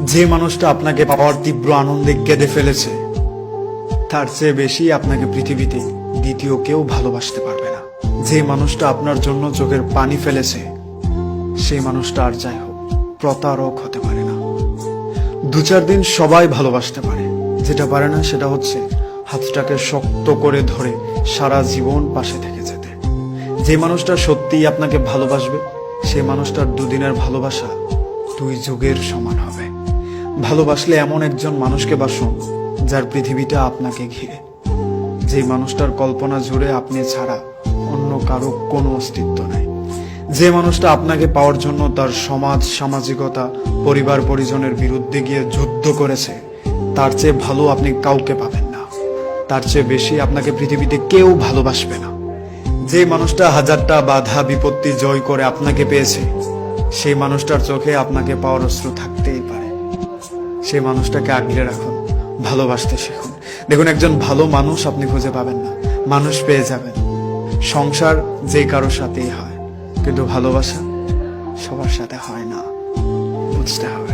যে মানুষটা আপনাকে পাওয়ার তীব্র আনন্দে কেঁদে ফেলেছে, তার চেয়ে বেশি আপনাকে পৃথিবীতে দ্বিতীয় কেউ ভালোবাসতে পারবে না। যে মানুষটা আপনার জন্য চোখের পানি ফেলেছে, সেই মানুষটা আর যাই হোক প্রতারক হতে পারে না। 2-4 দিন সবাই ভালোবাসতে পারে, যেটা পারে না সেটা হচ্ছে হাতটাকে শক্ত করে ধরে সারা জীবন পাশে থেকে যেতে। যে মানুষটা সত্যিই আপনাকে ভালোবাসবে, সেই মানুষটার 2 দিনের ভালোবাসা 2 যুগের সমান হবে। ভালোবাসলে এমন একজন মানুষকে বাসুন যার পৃথিবীটা আপনাকে ঘিরে, যে মানুষটার কল্পনা জুড়ে আপনি ছাড়া অন্য কারো কোনো অস্তিত্ব নাই। যে মানুষটা আপনাকে পাওয়ার জন্য তার সমাজ, সামাজিকতা, পরিবার পরিজনের বিরুদ্ধে গিয়ে যুদ্ধ করেছে, তার চেয়ে ভালো আপনি কাউকে পাবেন না। তার চেয়ে বেশি আপনাকে পৃথিবীতে কেউ ভালোবাসবে না। যে মানুষটা 1000টা বাধা বিপত্তি জয় করে আপনাকে পেয়েছে, সেই মানুষটার চোখে আপনাকে পাওয়ার অশ্রু থাকতেই পারে। সেই মানুষটাকে আগলে রাখুন, ভালোবাসতে শিখুন। দেখুন, একজন ভালো মানুষ আপনি খুঁজে পাবেন না, মানুষ পেয়ে যাবেন। সংসার যে কারোর সাথেই হয়, কিন্তু ভালোবাসা সবার সাথে হয় না, বুঝতে হবে।